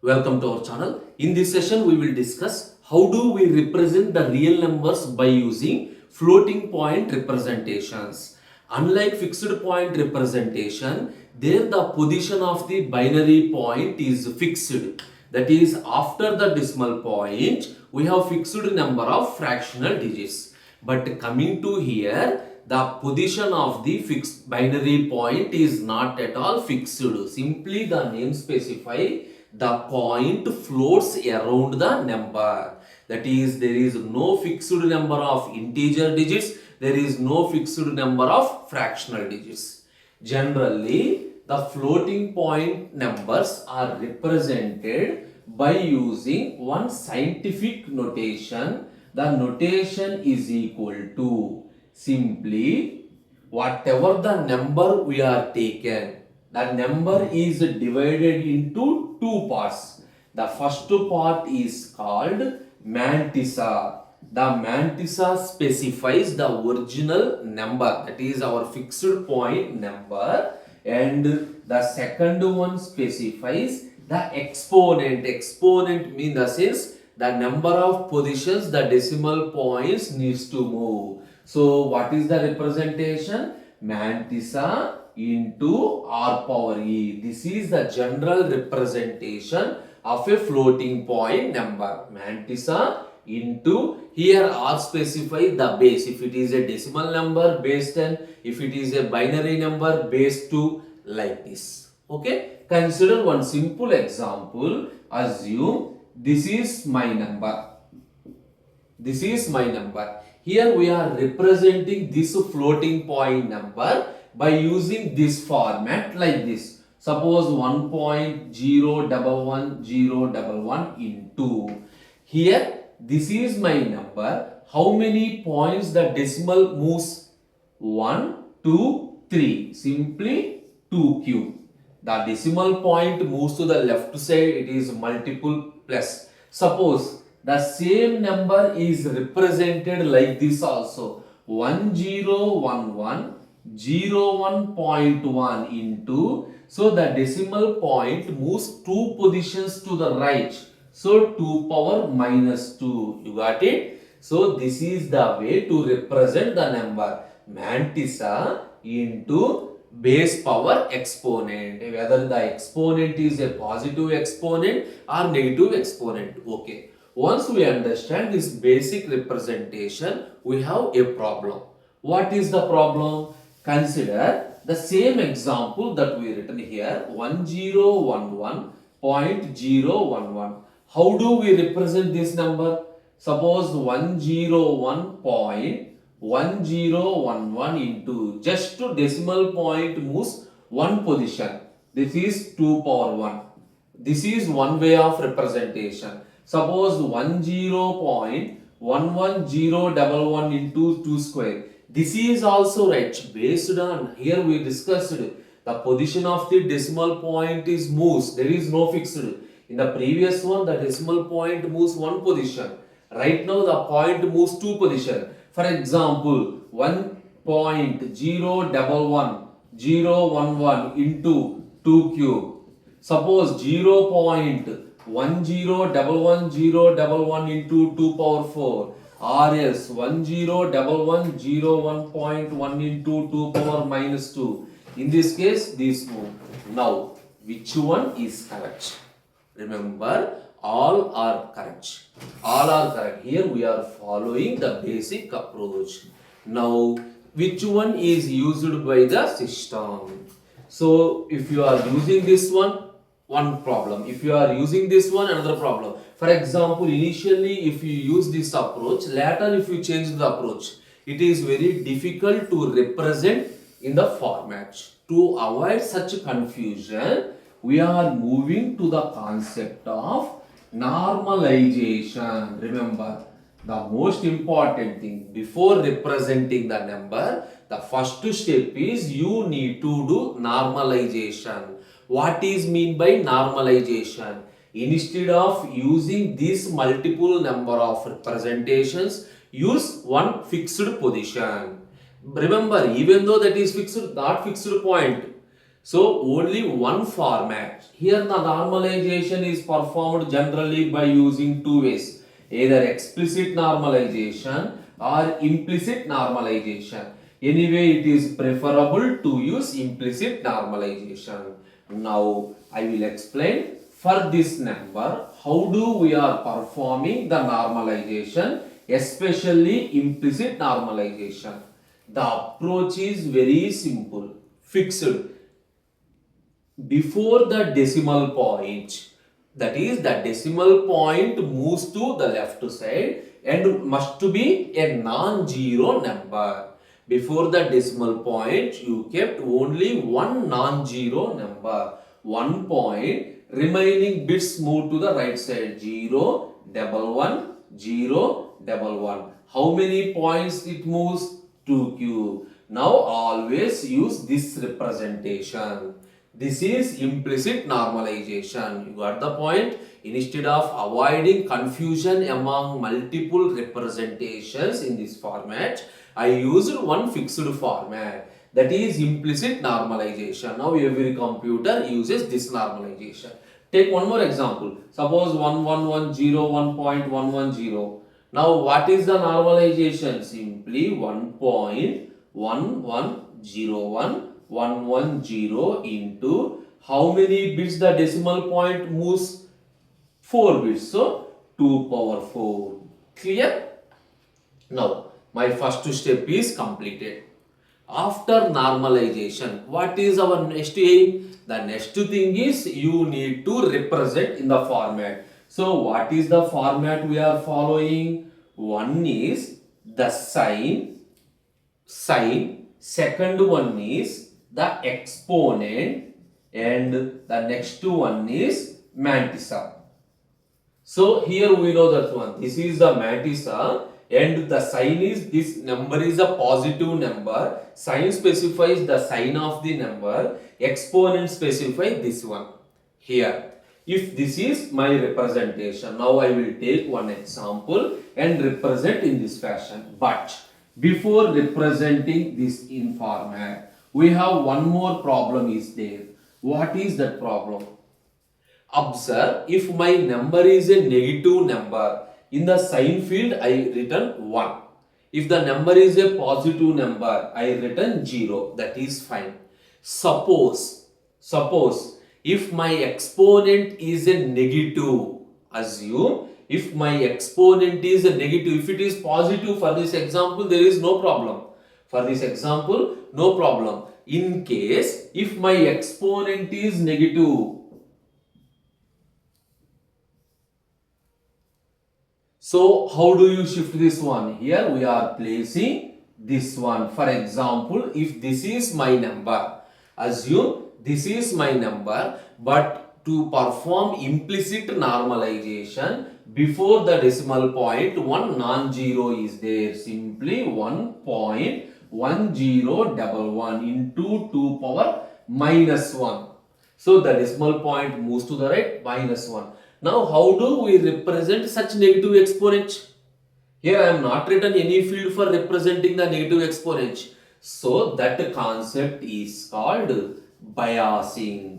Welcome to our channel. In this session, we will discuss how do we represent the real numbers by using floating point representations. Unlike fixed point representation, there the position of the binary point is fixed. That is, after the decimal point, we have fixed number of fractional digits. But coming to here, the position of the fixed binary point is not at all fixed. Simply the name specify the point floats around the number. That is, there is no fixed number of integer digits, there is no fixed number of fractional digits. Generally, the floating point numbers are represented by using one scientific notation. The notation is equal to simply whatever the number we are taken, that number is divided into two parts. The first part is called mantissa. The mantissa specifies the original number, that is our fixed point number, and the second one specifies the exponent. Exponent means the sense the number of positions the decimal points needs to move. So what is the representation? Mantissa into r power e. This is the general representation of a floating point number. Mantissa into, here r specify the base. If it is a decimal number, base 10. If it is a binary number, base 2, like this. Okay. Consider one simple example. Assume this is my number. This is my number. Here we are representing this floating point number by using this format like this. Suppose 1.011011 into. Here this is my number. How many points the decimal moves? 1, 2, 3. Simply 2 cube. The decimal point moves to the left side. It is multiple plus. Suppose the same number is represented like this also. 101101.1 into. So the decimal point moves 2 positions to the right. So 2 power minus 2. You got it? So this is the way to represent the number. Mantissa into base power exponent. Whether the exponent is a positive exponent or negative exponent. Okay. Once we understand this basic representation, we have a problem. What is the problem? Consider the same example that we written here, 1011.011. How do we represent this number? Suppose 101.1011 into, just to decimal point moves one position. This is 2 power 1. This is one way of representation. Suppose 10.11011 into 2 square. This is also right. Based on, here we discussed the position of the decimal point is moves. There is no fixed. In the previous one, the decimal point moves one position. Right now, the point moves two position. For example, 1.011011 into 2 cube. Suppose 0.101111 into 2 power 4. Or else 101101.1 into 2 power minus 2. In this case, this move. Now, which one is correct? Remember, all are correct. All are correct. Here we are following the basic approach. Now, which one is used by the system? So, if you are using this one problem. If you are using this one, another problem. For example, initially if you use this approach, later if you change the approach, it is very difficult to represent in the format. To avoid such confusion, we are moving to the concept of normalization. Remember, the most important thing before representing the number, the first step is you need to do normalization. What is mean by normalization? Instead of using this multiple number of representations, use one fixed position. Remember, even though that is fixed, not fixed point, So only one format. Here the normalization is performed generally by using two ways, either explicit normalization or implicit normalization. Anyway, it is preferable to use implicit normalization. Now I will explain for this number how do we are performing the normalization, especially implicit normalization. The approach is very simple, fixed. Before the decimal point, that is the decimal point moves to the left side and must be a non-zero number. Before the decimal point you kept only one non-zero number, 1 point, remaining bits move to the right side, 0, 11, 0, 11. How many points it moves? 2 cube. Now always use this representation. This is implicit normalization. You got the point? Instead of avoiding confusion among multiple representations in this format, I used one fixed format. That is implicit normalization. Now every computer uses this normalization. Take one more example. Suppose 1110 1.110. Now what is the normalization? Simply 1.1101 into how many bits the decimal point moves? 4 bits. So 2 power 4. Clear? Now my first step is completed. After normalization, what is our next aim? The next thing is you need to represent in the format. So what is the format we are following? One is the sign. Second one is the exponent, and the next one is Mantissa. So here we know that one. This is the Mantissa and the sign is, this number is a positive number. Sign specifies the sign of the number. Exponent specifies this one here. If this is my representation, now I will take one example and represent in this fashion. But before representing this in format, we have one more problem is there. What is that problem? Observe, if my number is a negative number, in the sign field I written 1. If the number is a positive number, I written 0. That is fine. Suppose if my exponent is a negative, assume if my exponent is a negative, if it is positive for this example, there is no problem. For this example, no problem. In case if my exponent is negative, so how do you shift this one? Here we are placing this one. For example, if this is my number, assume this is my number, but to perform implicit normalization, before the decimal point, one non-zero is there. Simply 1.1011 into 2 power minus 1. So the decimal point moves to the right, minus 1. Now how do we represent such negative exponent? Here I am not written any field for representing the negative exponent. So that concept is called biasing.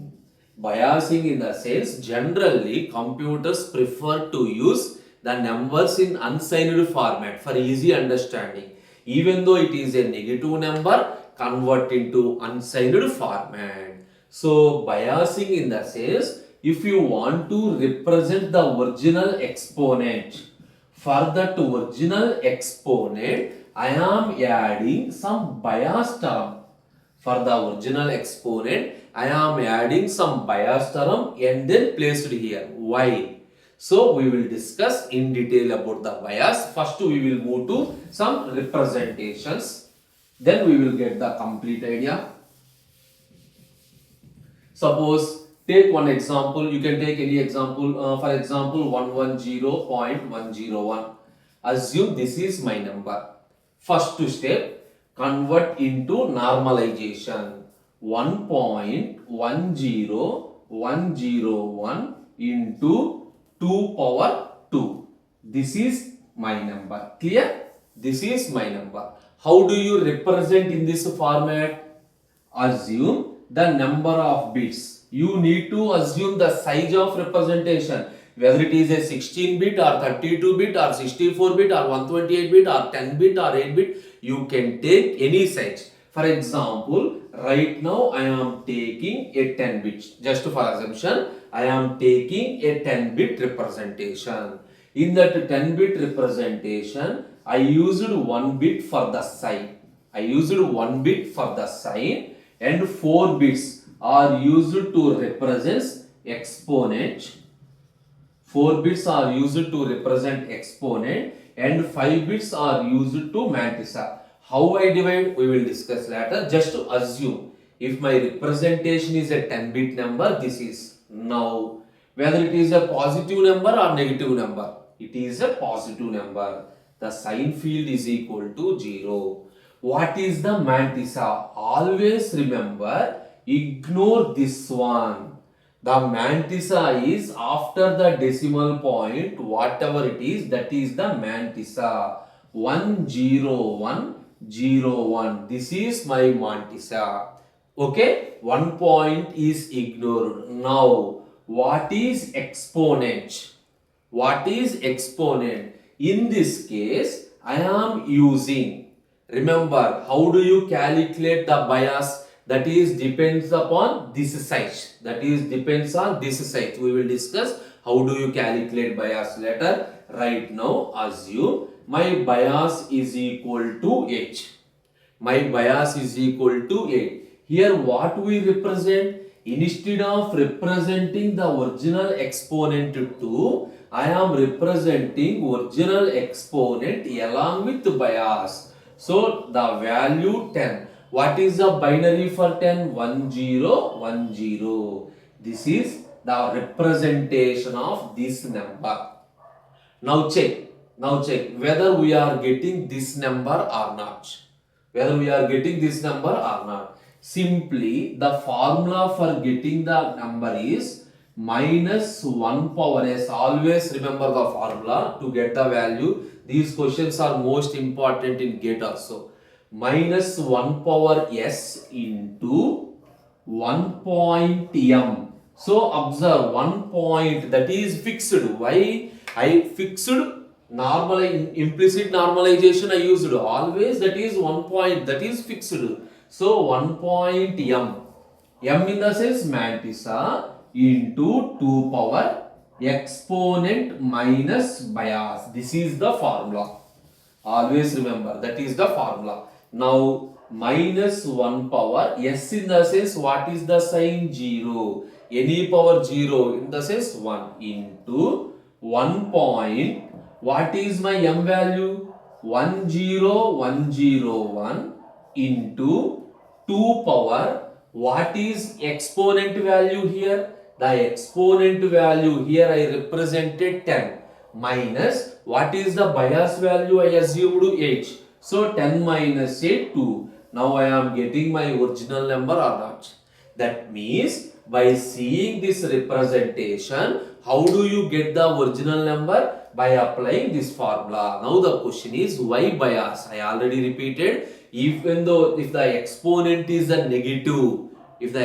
Biasing in the sense, generally computers prefer to use the numbers in unsigned format for easy understanding. Even though it is a negative number, convert into unsigned format. So biasing in the sense, if you want to represent the original exponent, for that original exponent, I am adding some bias term. For the original exponent, I am adding some bias term and then placed here. Why? So we will discuss in detail about the bias. First we will move to some representations. Then we will get the complete idea. Suppose, take one example, you can take any example, for example 110.101. Assume this is my number. First step, convert into normalization. 1.10101 into 2 power 2. This is my number. Clear? This is my number. How do you represent in this format? Assume the number of bits. You need to assume the size of representation, whether it is a 16 bit or 32 bit or 64 bit or 128 bit or 10 bit or 8 bit. You can take any size. For example, right now I am taking a 10 bit. Just for assumption, I am taking a 10 bit representation. In that 10 bit representation, I used 1 bit for the sign. I used 1 bit for the sign and 4 bits are used to represent exponent. 4 bits are used to represent exponent and 5 bits are used to mantissa. How I divide, we will discuss later. Just to assume, if my representation is a 10 bit number, this is now whether it is a positive number or negative number. It is a positive number. The sign field is equal to 0. What is the mantissa? Always remember, ignore this one. The mantissa is after the decimal point, whatever it is, that is the mantissa. 10101. This is my mantissa. Okay, 1 point is ignored. Now, what is exponent? What is exponent? In this case, I am using, remember, how do you calculate the bias? That is depends upon this size. That is depends on this size. We will discuss how do you calculate bias later. Right now, assume my bias is equal to h. My bias is equal to 8. Here what we represent? Instead of representing the original exponent 2, I am representing original exponent along with bias. So the value 10. What is the binary for 10? 1010. This is the representation of this number. Now check whether we are getting this number or not. Whether we are getting this number or not. Simply, the formula for getting the number is minus 1 power s. Always remember the formula to get the value. These questions are most important in GATE also. Minus 1 power s into 1 point m. So observe 1 point, that is fixed. Why I fixed implicit normalization I used? Always that is 1 point, that is fixed. So 1 point m. M in the sense mantissa into 2 power exponent minus bias. This is the formula. Always remember, that is the formula. Now minus 1 power s in the sense, what is the sign? 0. Any power 0 in the sense 1 into 1 point. What is my m value? 10101 into 2 power. What is exponent value here? The exponent value here I represented 10 minus what is the bias value? I assumed 8. So 10 minus 8, 2. Now I am getting my original number or not? That means by seeing this representation, how do you get the original number? By applying this formula. Now the question is, why bias? I already repeated, even though if the exponent is a negative, it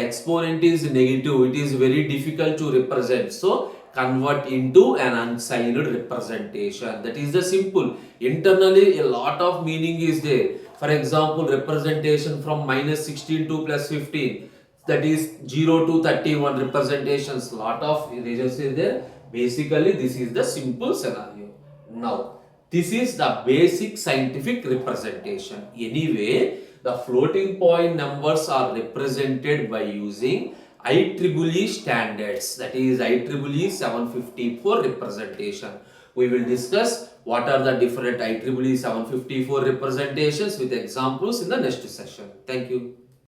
is very difficult to represent. So convert into an unsigned representation. That is the simple. Internally, a lot of meaning is there. For example, representation from minus 16 to plus 15. That is 0 to 31 representations. Lot of regions is there. Basically, this is the simple scenario. Now, this is the basic scientific representation. Anyway, the floating point numbers are represented by using IEEE standards. That is IEEE 754 representation. We will discuss what are the different IEEE 754 representations with examples in the next session. Thank you.